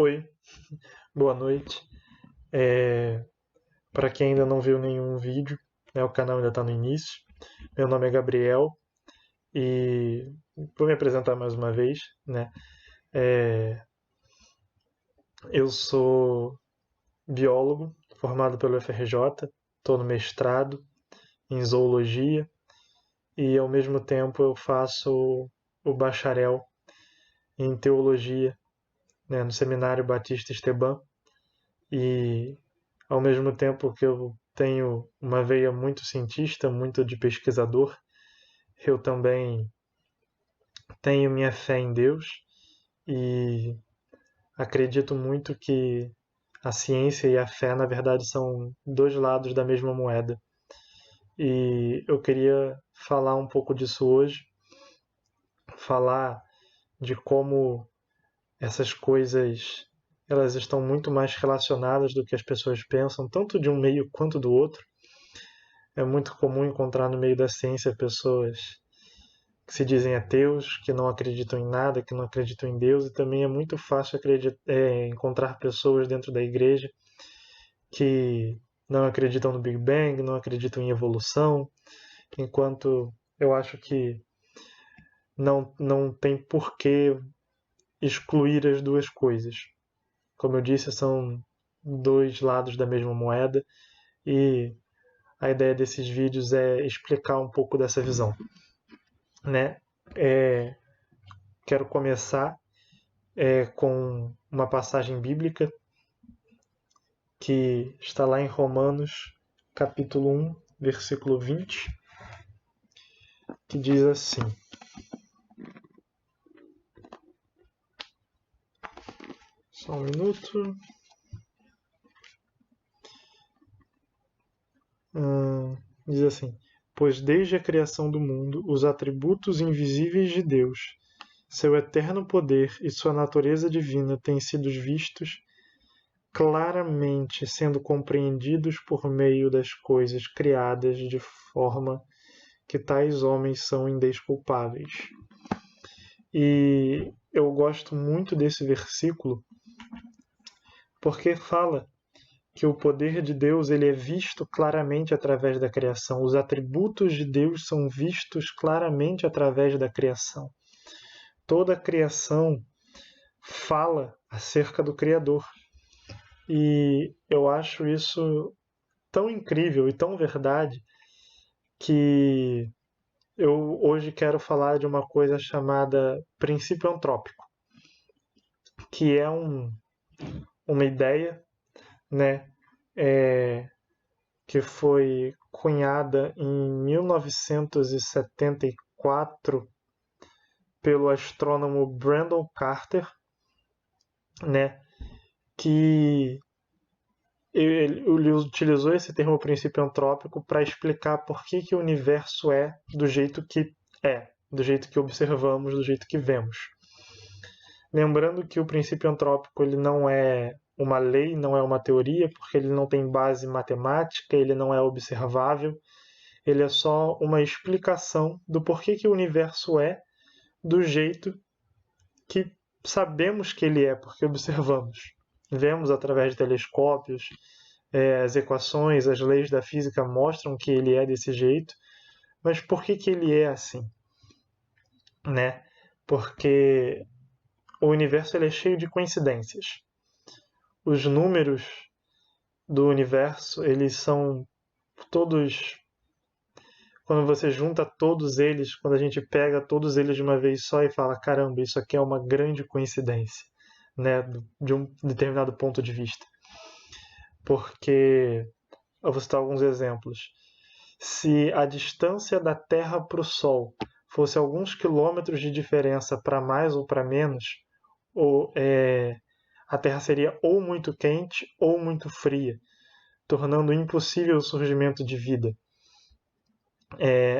Oi, boa noite. Para quem ainda não viu nenhum vídeo, né, o canal ainda está no início. Meu nome é Gabriel e vou me apresentar mais uma vez. Né? É, eu sou biólogo, formado pelo FRJ, estou no mestrado em zoologia e ao mesmo tempo eu faço o bacharel em teologia, né, no Seminário Batista Esteban. E ao mesmo tempo que eu tenho uma veia muito cientista, muito de pesquisador, eu também tenho minha fé em Deus e acredito muito que a ciência e a fé, na verdade, são dois lados da mesma moeda. E eu queria falar um pouco disso hoje, falar de como essas coisas elas estão muito mais relacionadas do que as pessoas pensam, tanto de um meio quanto do outro. É muito comum encontrar no meio da ciência pessoas que se dizem ateus, que não acreditam em nada, que não acreditam em Deus, e também é muito fácil encontrar pessoas dentro da igreja que não acreditam no Big Bang, não acreditam em evolução, enquanto eu acho que não tem por que excluir as duas coisas. Como eu disse, são dois lados da mesma moeda e a ideia desses vídeos é explicar um pouco dessa visão. Né? Quero começar com uma passagem bíblica que está lá em Romanos, capítulo 1, versículo 20, que diz assim: só um minuto. Diz assim: pois desde a criação do mundo, os atributos invisíveis de Deus, seu eterno poder e sua natureza divina têm sido vistos claramente, sendo compreendidos por meio das coisas criadas, de forma que tais homens são indesculpáveis. E eu gosto muito desse versículo porque fala que o poder de Deus ele é visto claramente através da criação. Os atributos de Deus são vistos claramente através da criação. Toda a criação fala acerca do Criador. E eu acho isso tão incrível e tão verdade que eu hoje quero falar de uma coisa chamada princípio antrópico, que é uma ideia, né, que foi cunhada em 1974 pelo astrônomo Brandon Carter, né, que ele utilizou esse termo princípio antrópico para explicar por que o universo é do jeito que é, do jeito que observamos, do jeito que vemos. Lembrando que o princípio antrópico ele não é uma lei, não é uma teoria, porque ele não tem base matemática, ele não é observável, ele é só uma explicação do porquê que o universo é do jeito que sabemos que ele é, porque observamos. Vemos através de telescópios, as equações, as leis da física mostram que ele é desse jeito, mas por que ele é assim? Né? Porque o universo ele é cheio de coincidências. Os números do universo, eles são todos. Quando você junta todos eles, quando a gente pega todos eles de uma vez só e fala: caramba, isso aqui é uma grande coincidência, né? De um determinado ponto de vista. Porque, eu vou citar alguns exemplos. Se a distância da Terra para o Sol fosse alguns quilômetros de diferença para mais ou para menos, a Terra seria ou muito quente ou muito fria, tornando impossível o surgimento de vida.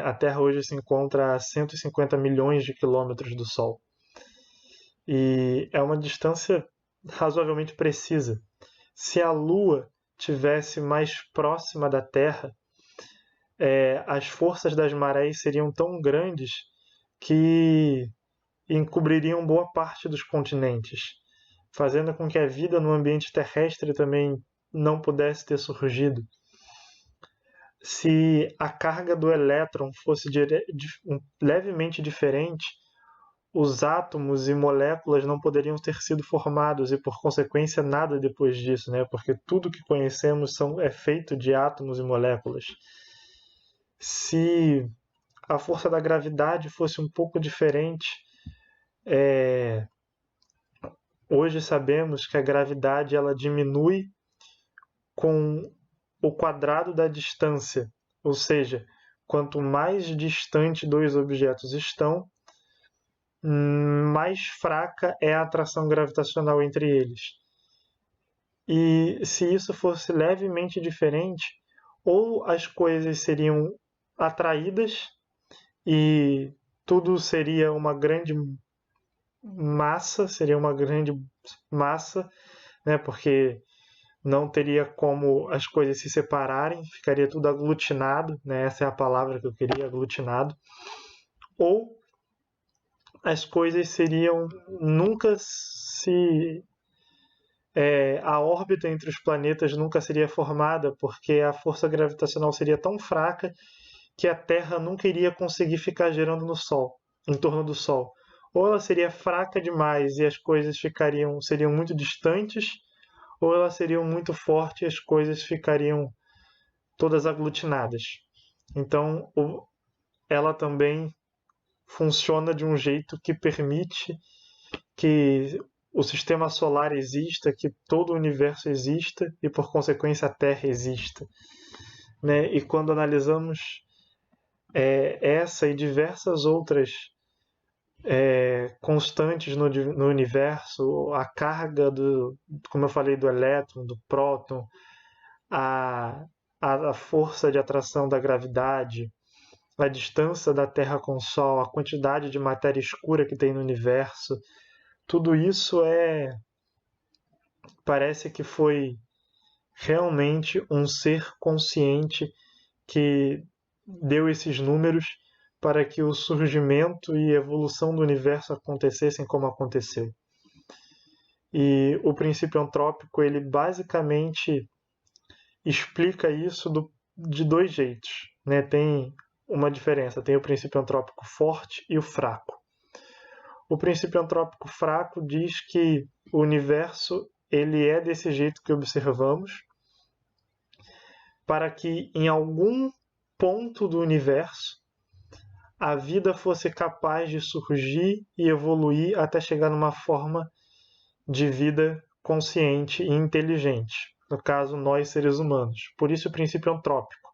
A Terra hoje se encontra a 150 milhões de quilômetros do Sol. E é uma distância razoavelmente precisa. Se a Lua tivesse mais próxima da Terra, as forças das marés seriam tão grandes que encobririam boa parte dos continentes. fazendo com que a vida no ambiente terrestre também não pudesse ter surgido. Se a carga do elétron fosse levemente diferente, os átomos e moléculas não poderiam ter sido formados e, por consequência, nada depois disso, né? Porque tudo que conhecemos é feito de átomos e moléculas. Se a força da gravidade fosse um pouco diferente, hoje sabemos que a gravidade ela diminui com o quadrado da distância, ou seja, quanto mais distante dois objetos estão, mais fraca é a atração gravitacional entre eles. E se isso fosse levemente diferente, ou as coisas seriam atraídas e tudo seria uma grande massa, né? Porque não teria como as coisas se separarem, ficaria tudo aglutinado, né? Essa é a palavra que eu queria, aglutinado. Ou as coisas seriam nunca se a órbita entre os planetas nunca seria formada, porque a força gravitacional seria tão fraca que a Terra nunca iria conseguir ficar girando no Sol, em torno do Sol. Ou ela seria fraca demais e as coisas seriam muito distantes, ou elas seriam muito fortes e as coisas ficariam todas aglutinadas. Então, ela também funciona de um jeito que permite que o sistema solar exista, que todo o universo exista e, por consequência, a Terra exista. Né? E quando analisamos essa e diversas outras constantes no universo, a carga como eu falei, do elétron, do próton, a força de atração da gravidade, a distância da Terra com o Sol, a quantidade de matéria escura que tem no universo, tudo isso parece que foi realmente um ser consciente que deu esses números para que o surgimento e evolução do universo acontecessem como aconteceu. E o princípio antrópico, ele basicamente explica isso de dois jeitos, né? Tem uma diferença, tem o princípio antrópico forte e o fraco. O princípio antrópico fraco diz que o universo ele é desse jeito que observamos, para que em algum ponto do universo a vida fosse capaz de surgir e evoluir até chegar numa forma de vida consciente e inteligente. No caso, nós seres humanos. Por isso o princípio antrópico,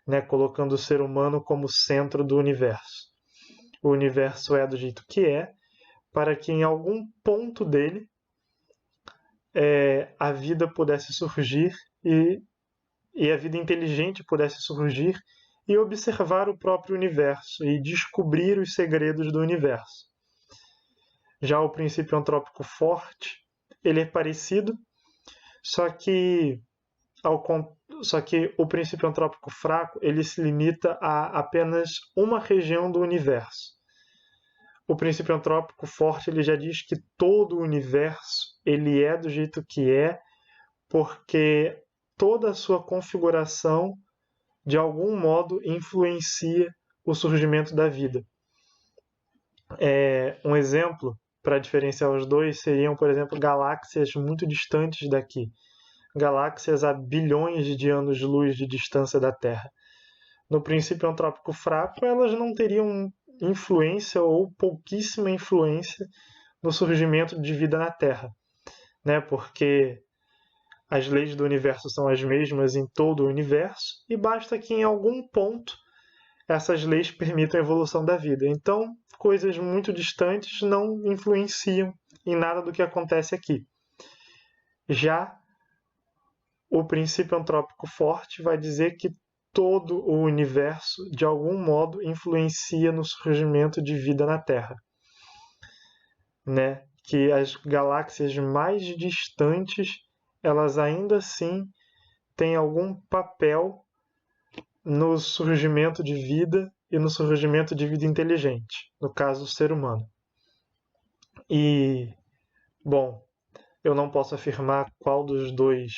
né? Colocando o ser humano como centro do universo. O universo é do jeito que é, para que em algum ponto dele a vida pudesse surgir e a vida inteligente pudesse surgir e observar o próprio universo e descobrir os segredos do universo. Já o princípio antrópico forte, ele é parecido, só que o princípio antrópico fraco, ele se limita a apenas uma região do universo. O princípio antrópico forte, ele já diz que todo o universo, ele é do jeito que é, porque toda a sua configuração, de algum modo, influencia o surgimento da vida. Um exemplo para diferenciar os dois seriam, por exemplo, galáxias muito distantes daqui. Galáxias a bilhões de anos-luz de distância da Terra. No princípio antrópico fraco, elas não teriam influência ou pouquíssima influência no surgimento de vida na Terra, né? Porque as leis do universo são as mesmas em todo o universo e basta que em algum ponto essas leis permitam a evolução da vida. Então, coisas muito distantes não influenciam em nada do que acontece aqui. Já o princípio antrópico forte vai dizer que todo o universo, de algum modo, influencia no surgimento de vida na Terra. Né? Que as galáxias mais distantes, elas ainda assim têm algum papel no surgimento de vida e no surgimento de vida inteligente, no caso, o ser humano. E, bom, eu não posso afirmar qual dos dois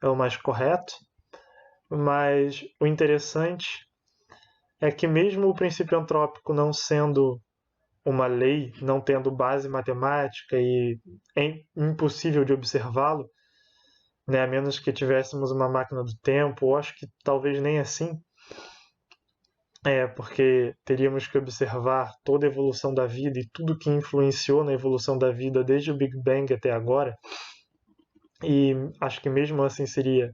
é o mais correto, mas o interessante é que mesmo o princípio antrópico não sendo uma lei, não tendo base matemática e é impossível de observá-lo, né, a menos que tivéssemos uma máquina do tempo, ou acho que talvez nem assim, porque teríamos que observar toda a evolução da vida e tudo que influenciou na evolução da vida desde o Big Bang até agora, e acho que mesmo assim seria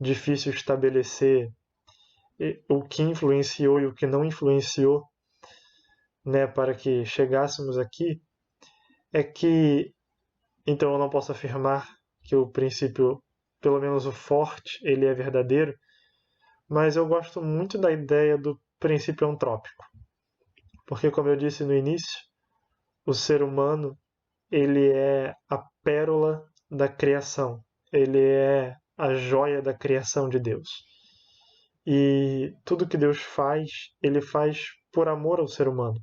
difícil estabelecer o que influenciou e o que não influenciou, né, para que chegássemos aqui, é que então eu não posso afirmar que o princípio, pelo menos o forte, ele é verdadeiro, mas eu gosto muito da ideia do princípio antrópico, porque como eu disse no início, o ser humano ele é a pérola da criação, ele é a joia da criação de Deus. E tudo que Deus faz, ele faz por amor ao ser humano.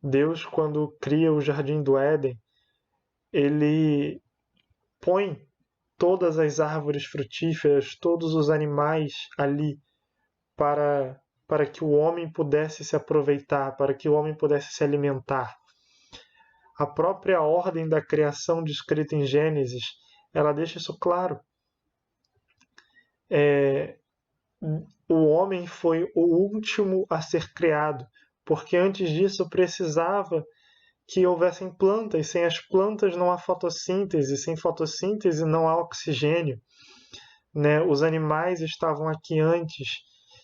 Deus, quando cria o Jardim do Éden, ele põe todas as árvores frutíferas, todos os animais ali para que o homem pudesse se aproveitar, para que o homem pudesse se alimentar. A própria ordem da criação descrita em Gênesis, ela deixa isso claro. O homem foi o último a ser criado, porque antes disso precisava que houvessem plantas. Sem as plantas não há fotossíntese, sem fotossíntese não há oxigênio. Né? Os animais estavam aqui antes,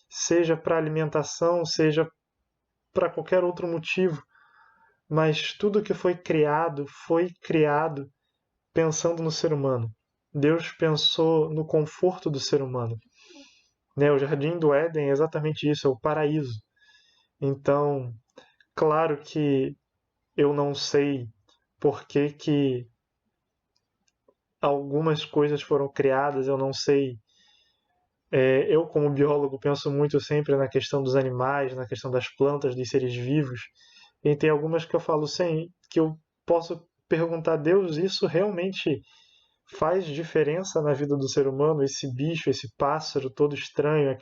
seja para alimentação, seja para qualquer outro motivo. Mas tudo que foi criado pensando no ser humano. Deus pensou no conforto do ser humano. Né? O Jardim do Éden é exatamente isso, é o paraíso. Então, claro que eu não sei por que algumas coisas foram criadas, eu não sei. Eu, como biólogo, penso muito sempre na questão dos animais, na questão das plantas, dos seres vivos. E tem algumas que eu falo sem, que eu posso perguntar a Deus, isso realmente faz diferença na vida do ser humano? Esse bicho, esse pássaro todo estranho,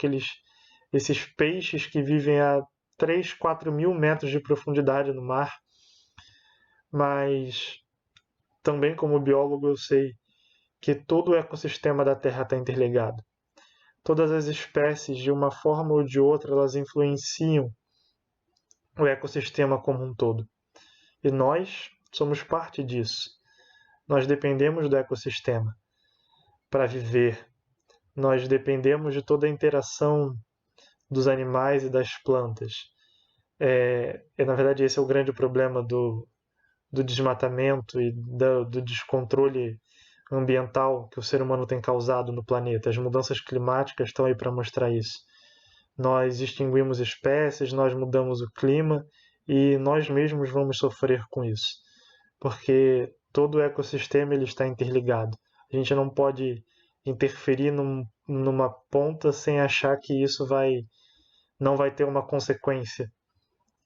esses peixes que vivem a 3, 4 mil metros de profundidade no mar. Mas também como biólogo eu sei que todo o ecossistema da Terra está interligado. Todas as espécies, de uma forma ou de outra, elas influenciam o ecossistema como um todo. E nós somos parte disso. Nós dependemos do ecossistema para viver. Nós dependemos de toda a interação dos animais e das plantas. Na verdade, esse é o grande problema do desmatamento e do descontrole ambiental que o ser humano tem causado no planeta. As mudanças climáticas estão aí para mostrar isso. Nós extinguimos espécies, nós mudamos o clima e nós mesmos vamos sofrer com isso, porque todo o ecossistema ele está interligado. A gente não pode interferir numa ponta sem achar que isso não vai ter uma consequência.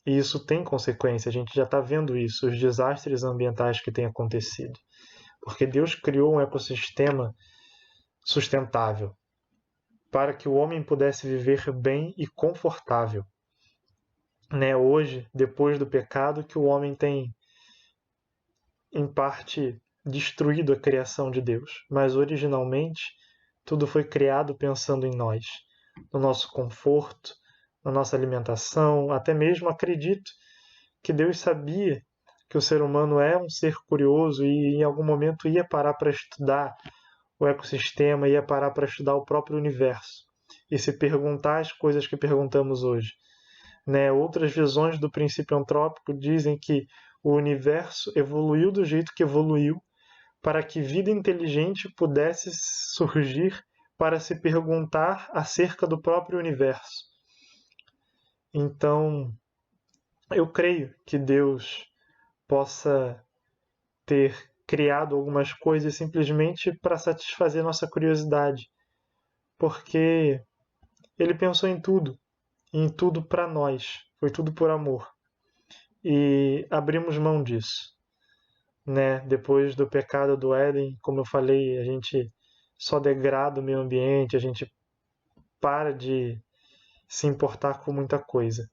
E isso tem consequência, a gente já está vendo isso, os desastres ambientais que têm acontecido. Porque Deus criou um ecossistema sustentável para que o homem pudesse viver bem e confortável. Né? Hoje, depois do pecado, que o homem tem, em parte, destruído a criação de Deus. Mas originalmente, tudo foi criado pensando em nós, no nosso conforto, na nossa alimentação, até mesmo acredito que Deus sabia que o ser humano é um ser curioso e em algum momento ia parar para estudar o ecossistema, ia parar para estudar o próprio universo e se perguntar as coisas que perguntamos hoje. Né? Outras visões do princípio antrópico dizem que o universo evoluiu do jeito que evoluiu para que vida inteligente pudesse surgir para se perguntar acerca do próprio universo. Então, eu creio que Deus possa ter criado algumas coisas simplesmente para satisfazer nossa curiosidade, porque Ele pensou em tudo para nós, foi tudo por amor, e abrimos mão disso. né? Depois do pecado do Éden, como eu falei, a gente só degrada o meio ambiente, a gente para de se importar com muita coisa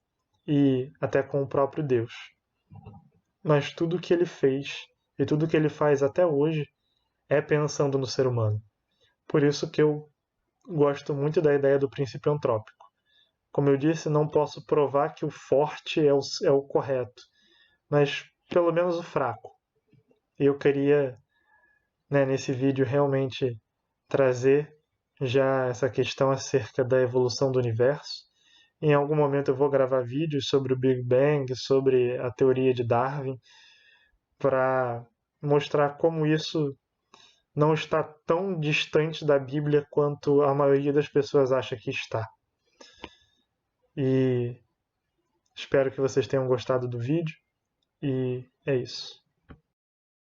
e até com o próprio Deus. Mas tudo que ele fez e tudo que ele faz até hoje é pensando no ser humano. Por isso que eu gosto muito da ideia do princípio antrópico. Como eu disse, não posso provar que o forte é o correto, mas pelo menos o fraco. E eu queria, né, nesse vídeo, realmente trazer já essa questão acerca da evolução do universo. Em algum momento eu vou gravar vídeos sobre o Big Bang, sobre a teoria de Darwin, para mostrar como isso não está tão distante da Bíblia quanto a maioria das pessoas acha que está. E espero que vocês tenham gostado do vídeo. E é isso.